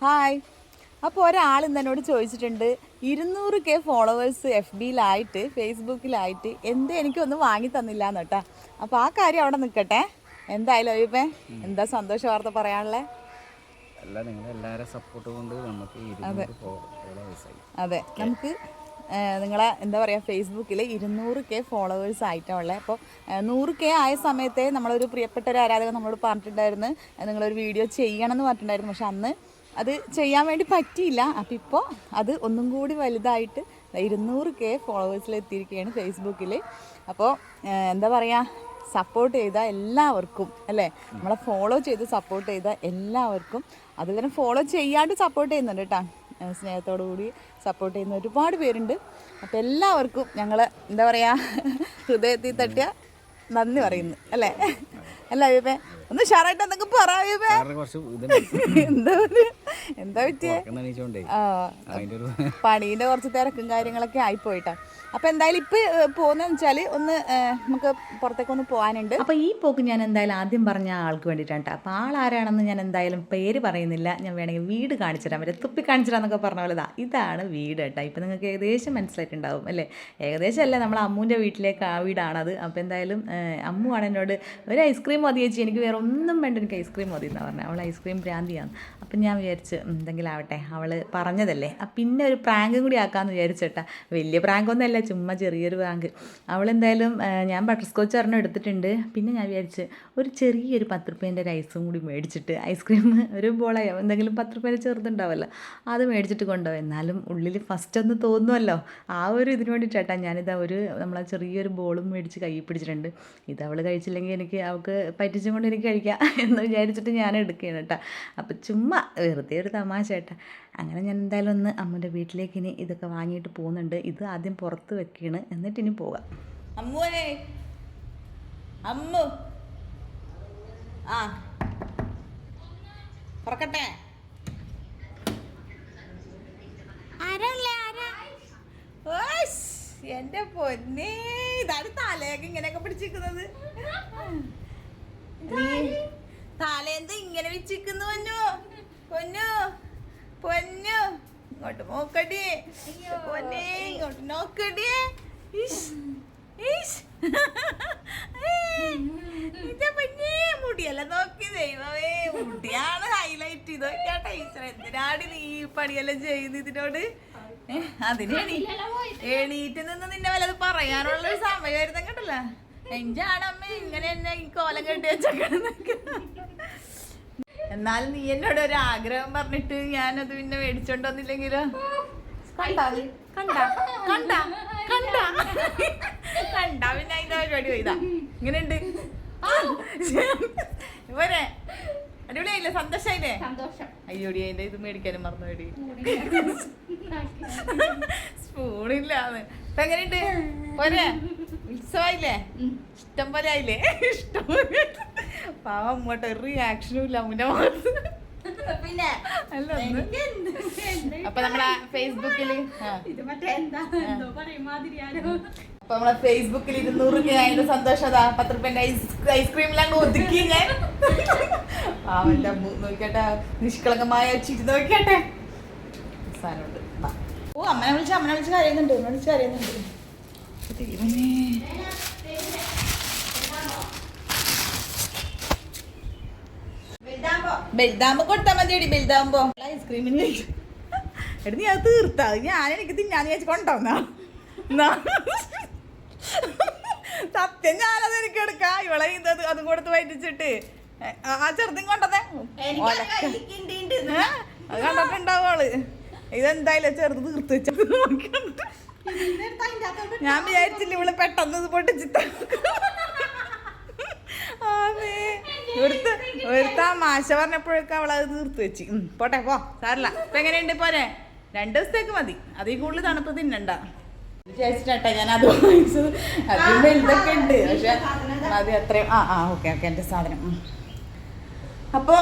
Hi. അപ്പോൾ ഒരാൾ എന്നോട് ചോദിച്ചിട്ടുണ്ട് 200K ഫോളോവേഴ്സ് FBയിലായിട്ട് ഫേസ്ബുക്കിലായിട്ട് എന്ത് എനിക്കൊന്നും വാങ്ങി തന്നില്ല എന്ന് കേട്ടോ. അപ്പോൾ ആ കാര്യം അവിടെ നിൽക്കട്ടെ. എന്തായാലും ഒഴിപ്പേ എന്താ സന്തോഷ വാർത്ത പറയാനുള്ളത്? അതെ, നമുക്ക് നിങ്ങളെ എന്താ പറയുക ഫേസ്ബുക്കിൽ 200K ഫോളോവേഴ്സ് ആയിട്ടുള്ളത്. അപ്പോൾ 100K ആയ സമയത്തെ നമ്മളൊരു പ്രിയപ്പെട്ട ഒരു ആരാധകൻ നമ്മളോട് പറഞ്ഞിട്ടുണ്ടായിരുന്നു നിങ്ങളൊരു വീഡിയോ ചെയ്യണം എന്ന് പറഞ്ഞിട്ടുണ്ടായിരുന്നു. പക്ഷെ അന്ന് അത് ചെയ്യാൻ വേണ്ടി പറ്റിയില്ല. അപ്പോൾ ഇപ്പോൾ അത് ഒന്നും കൂടി വലുതായിട്ട് 200K ഫോളോവേഴ്സിലെത്തിയിരിക്കുകയാണ് ഫേസ്ബുക്കിൽ. അപ്പോൾ എന്താ പറയുക, സപ്പോർട്ട് ചെയ്ത എല്ലാവർക്കും അല്ലേ, നമ്മളെ ഫോളോ ചെയ്ത് സപ്പോർട്ട് ചെയ്ത എല്ലാവർക്കും, അതുപോലെ ഫോളോ ചെയ്യാണ്ട് സപ്പോർട്ട് ചെയ്യുന്നുണ്ട് കേട്ടോ, സ്നേഹത്തോടു കൂടി സപ്പോർട്ട് ചെയ്യുന്ന ഒരുപാട് പേരുണ്ട്. അപ്പോൾ എല്ലാവർക്കും ഞങ്ങൾ എന്താ പറയുക ഹൃദയത്തിൽ തട്ടിയ നന്ദി പറയുന്നു അല്ലേ. അല്ല അയ്യപ്പേ ഒന്ന് ഷാറായിട്ട് എന്തൊക്കെ പറയാ, എന്താ പറ്റിയേ? പണീൻ്റെ കുറച്ച് തിരക്കും കാര്യങ്ങളൊക്കെ ആയിപ്പോയിട്ടാ. അപ്പോൾ എന്തായാലും ഇപ്പം പോകുന്നതെന്ന് വെച്ചാൽ ഒന്ന് നമുക്ക് പുറത്തേക്കൊന്ന് പോകാനുണ്ട്. അപ്പോൾ ഈ പോക്ക് ഞാൻ എന്തായാലും ആദ്യം പറഞ്ഞ ആൾക്ക് വേണ്ടിയിട്ടാണ് കേട്ടോ. അപ്പോൾ ആളാരാണെന്ന് ഞാൻ എന്തായാലും പേര് പറയുന്നില്ല, ഞാൻ വേണമെങ്കിൽ വീട് കാണിച്ചു തരാൻ പറ്റും, തുപ്പി കാണിച്ചു തരാമെന്നൊക്കെ പറഞ്ഞ പോലെ ഇതാണ് വീട് കേട്ടോ. ഇപ്പം നിങ്ങൾക്ക് ഏകദേശം മനസ്സിലായിട്ടുണ്ടാവും അല്ലേ. ഏകദേശം അല്ല, നമ്മൾ അമ്മൂൻ്റെ വീട്ടിലേക്ക് ആ വീടാണത്. അപ്പോൾ എന്തായാലും അമ്മുവാണ് എന്നോട് ഒരു ഐസ്ക്രീം മതി ചേച്ചി, എനിക്ക് വേറെ ഒന്നും വേണ്ട, എനിക്ക് ഐസ്ക്രീം മതി എന്നാണ് പറഞ്ഞത്. അവൾ ഐസ്ക്രീം ഭ്രാന്തിയാണ്. അപ്പം ഞാൻ വിചാരിച്ച് എന്തെങ്കിലും ആവട്ടെ, അവൾ പറഞ്ഞതല്ലേ, പിന്നെ ഒരു പ്രാങ്കും കൂടി ആക്കാമെന്ന് വിചാരിച്ചേട്ടാ. വലിയ പ്രാങ്കൊന്നും അല്ല, ചുമ്മാ ചെറിയൊരു പ്രാങ്ക്. അവളെന്തായാലും ഞാൻ ബട്ടർ സ്കോച്ച് ഒരെണ്ണം എടുത്തിട്ടുണ്ട്. പിന്നെ ഞാൻ വിചാരിച്ച് ഒരു ചെറിയൊരു 10 രൂപേൻ്റെ ഒരു ഐസും കൂടി മേടിച്ചിട്ട്, ഐസ്ക്രീം ഒരു ബോളയോ എന്തെങ്കിലും 10 രൂപേൻ്റെ ചെറുതുണ്ടാവുമല്ലോ, അത് മേടിച്ചിട്ട് കൊണ്ടുപോകും. എന്നാലും ഉള്ളിൽ ഫസ്റ്റ് ഒന്ന് തോന്നുമല്ലോ, ആ ഒരു ഇതിന് വേണ്ടിയിട്ടാ ഞാനിതാ നമ്മളെ ചെറിയൊരു ബോളും മേടിച്ച് കൈ പിടിച്ചിട്ടുണ്ട്. ഇത് അവൾ കഴിച്ചില്ലെങ്കിൽ അവൾക്ക് പറ്റിച്ചും കൊണ്ട് എനിക്ക് കഴിക്കാം എന്ന് വിചാരിച്ചിട്ട് ഞാൻ എടുക്കുകയാണ് കേട്ടോ. അപ്പോൾ ചുമ്മാ വെറുതെ ഒരു തമാശ കേട്ടോ. അങ്ങനെ ഞാൻ എന്തായാലും ഒന്ന് അമ്മൻ്റെ വീട്ടിലേക്ക് ഇനി ഇതൊക്കെ വാങ്ങിയിട്ട് പോകുന്നുണ്ട്. ഇത് ആദ്യം പുറത്ത് വെക്കുകയാണ്, എന്നിട്ട് ഇനി പോകാം. അമ്മൂനെ, അമ്മു ആ തുറക്കട്ടെ. എൻ്റെ പൊന്നേ, ഇതാണ് തലയൊക്കെ ഇങ്ങനെയൊക്കെ പിടിച്ചിരിക്കുന്നത്. തലേന്ത് ഇങ്ങനെ വെച്ചിരിക്കുന്നു പൊന്നു പൊന്നു പൊന്നു, ഇങ്ങോട്ട് നോക്കടി പൊന്നേ, ഇങ്ങോട്ട് നോക്കടി. മുടിയല്ല നോക്കി ദൈവമേ, മുടിയാണ് ഹൈലൈറ്റ്. ഇതൊക്കെയാട്ടെ ഈശ്വര, എന്തിനാണ് നീ ഈ പണിയെല്ലാം ചെയ്യുന്നത് ഇതിനോട്? അതിന് എണീറ്റ് നിന്ന് നിന്നെ വല്ലത് പറയാനുള്ളൊരു സമയമായിരുന്നു കേട്ടല്ല. എഞ്ചാണമ്മ ഇങ്ങനെ എന്നെ ഈ കോലം കെട്ടി വെച്ചൊക്കെ. എന്നാലും നീ എന്നോട് ഒരു ആഗ്രഹം പറഞ്ഞിട്ട് ഞാനത് പിന്നെ മേടിച്ചോണ്ട് വന്നില്ലെങ്കിലോ? കണ്ടാ കണ്ടാ കണ്ടാ കണ്ടാ കണ്ടാ പിന്നെ അതിന്റെ പരിപാടി പോയതാ. ഇങ്ങനെയുണ്ട് ഇവരെ അടിപൊളിയായില്ലേ? സന്തോഷായില്ലേ? അയ്യോടി അതിന്റെ ഇത് മേടിക്കാനും മറന്നുപോയി, സ്പൂണില്ലാന്ന്. ഇപ്പൊ എങ്ങനെയുണ്ട്? പോരെ? ഉത്സവായില്ലേ? ഇഷ്ടം പോലെ ആയില്ലേ? ഇഷ്ടം പോലെ. പാവം അങ്ങോട്ട് ഒരു റിയാക്ഷനും ഇല്ല അമ്മൂന്റെ മുഖത്ത്. പിന്നെ അപ്പൊ നമ്മളെ ഫേസ്ബുക്കില് അപ്പൊ നമ്മളെ ഫേസ്ബുക്കിൽ 200K ആയിട്ട് സന്തോഷം 10 രൂപേന്റെ ഐസ്ക്രീമിലാണ് ഒതുക്കി ഞാൻ. അവന്റെ അമ്മ നോക്കിയാട്ടെ, നിഷ്കളങ്കമായ ചിരി നോക്കിയാട്ടെ. സാധനമുണ്ട്. ഓ അമ്മനെ വിളിച്ച് കരയുന്നുണ്ട്, കരയുന്നുണ്ട്. ബെൽദാകുമ്പോ കൊടുത്താൽ മതിയടി. ബെൽദാകുമ്പോ ഐസ്ക്രീമിന് എടി നീ അത് തീർത്താ, എനിക്ക് തിന്നാന്ന് വെച്ച് കൊണ്ടോന്നാ സത്യം. ഞാനത് എനിക്ക് എടുക്കാം. ഇവളെ ഇത് അതും കൊടുത്ത് വൈറ്റിച്ചിട്ട് ആ ചെറുതും കൊണ്ടതേ അത് കണ്ടിട്ടുണ്ടാവോള്. ഇതെന്തായാലും ചെറുത് തീർത്ത് വെച്ചത് ഞാൻ വിചാരിച്ചില്ല ഇവള് പെട്ടെന്ന് ഇത് പൊട്ടിച്ചിട്ട. ഒരുത്ത മാശ പറഞ്ഞപ്പോഴേക്കും അവളത് തീർത്ത് വെച്ച്. പോട്ടെ പോ, സാറില്ല. ഇപ്പൊ എങ്ങനെയുണ്ട്? പോരെ? 2 ദിവസത്തേക്ക് മതി, അതിൽ കൂടുതൽ തണുപ്പ് തിന്നണ്ട വിചാരിച്ചിട്ടാ ഞാൻ അത് വാങ്ങിച്ചത്. അതിന് വലുതൊക്കെ ഉണ്ട്, പക്ഷെ അത് അത്രയും ഓക്കെ എൻ്റെ സാധനം. അപ്പോൾ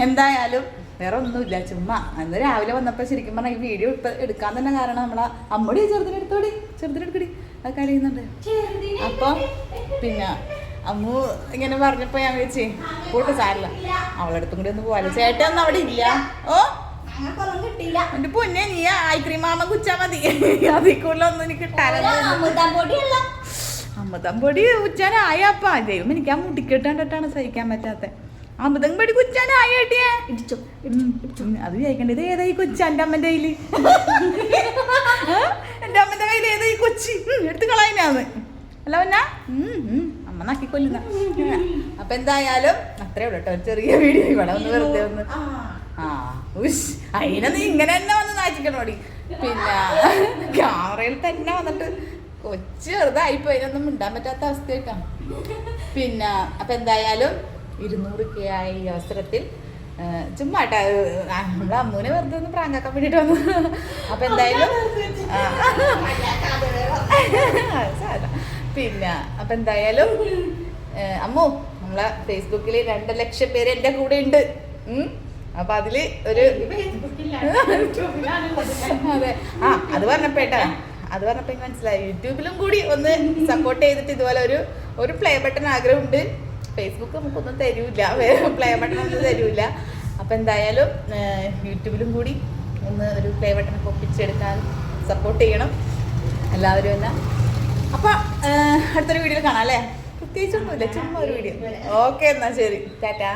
എന്തായാലും വേറെ ഒന്നുമില്ല, ചുമ്മാ അന്ന് രാവിലെ വന്നപ്പോൾ ശരിക്കും പറഞ്ഞാൽ ഈ വീഡിയോ എടുക്കാൻ തന്നെ കാരണം നമ്മളെ അമ്മടി ചെറുതിനെടുക്കടി അത് കരയുന്നുണ്ട്. അപ്പോൾ പിന്നെ അമ്മു ഇങ്ങനെ പറഞ്ഞപ്പോൾ ഞാൻ വെച്ചേ പോട്ട് സാരില്ല, അവളടുത്തും കൂടി ഒന്ന് പോകാലോ. ചേട്ടൻ ഒന്നും അവിടെ ഇല്ല. ഓ എന്റെ പൊന്നെ നീ ഐസ്ക്രീം മാമ കുച്ചാ മതി. അതിൽ കൂടുതലൊന്നും എനിക്ക് കിട്ടാനല്ല. അമൃതം പൊടി കുച്ചാനായപ്പാ. ദൈവം എനിക്ക് ആ മുടിക്കെട്ട് കണ്ടിട്ടാണ് സഹിക്കാൻ പറ്റാത്ത. അമൃതം പൊടി കുച്ചാനായിട്ടിയേ അത് ചോദിക്കണ്ടത് ഏതാ ഈ കൊച്ചു? എന്റെ അമ്മന്റെ കയ്യില്, എന്റെ അമ്മന്റെ കയ്യിൽ ഏതാ ഈ കൊച്ചി? എടുത്ത് കളയുന്നാന്ന് അല്ല പിന്നെ അമ്മ നക്കിക്കൊല്ലുന്ന. അപ്പൊ എന്തായാലും അത്രേ ഉള്ളൂ കേട്ടോ, ഒരു ചെറിയ വീഡിയോ. ഇവിടെ ഒന്ന് വെറുതെ ഒന്ന് അതിനെ നീ ഇങ്ങനെ തന്നെ വന്ന് നാച്ചിക്കണോടി. പിന്നെ ക്യാമറയിൽ തന്നെ വന്നിട്ട് കൊച്ചു ചെറുതായിപ്പോ അതിനൊന്നും മിണ്ടാൻ പറ്റാത്ത അവസ്ഥയായിട്ടാ. പിന്നെ അപ്പൊ എന്തായാലും 200K ആയ ഈ അവസരത്തിൽ ചുമ്മാട്ടാ നമ്മളെ അമ്മൂനെ വെറുതെ ഒന്ന് പ്രാങ്കാക്കാൻ വേണ്ടിട്ട് വന്നു. അപ്പൊ എന്തായാലും പിന്നെ അപ്പൊ എന്തായാലും അമ്മു, നമ്മളെ ഫേസ്ബുക്കിൽ 2 ലക്ഷം പേര് എന്റെ കൂടെ ഉണ്ട്. അപ്പൊ അതില് ഒരു അതെ അത് പറഞ്ഞപ്പോട്ടാ, അത് പറഞ്ഞപ്പോ എനിക്ക് മനസ്സിലായി. യൂട്യൂബിലും കൂടി ഒന്ന് സപ്പോർട്ട് ചെയ്തിട്ട് ഇതുപോലെ ഒരു പ്ലേ ബട്ടൺ ആഗ്രഹമുണ്ട്. ഫേസ്ബുക്ക് നമുക്കൊന്നും തരൂല, പ്ലേ ബട്ടൺ ഒന്നും തരൂല. അപ്പൊ എന്തായാലും യൂട്യൂബിലും കൂടി ഒന്ന് ഒരു പ്ലേ ബട്ടൺ ഒപ്പിച്ചെടുക്കാൻ സപ്പോർട്ട് ചെയ്യണം എല്ലാവരും തന്നെ. അപ്പൊ അടുത്തൊരു വീഡിയോയിൽ കാണാം അല്ലേ? പ്രത്യേകിച്ചൊന്നുമില്ല, ചുമ്മാ ഒരു വീഡിയോ. ഓക്കെ എന്നാ ശരി, ടാറ്റാ.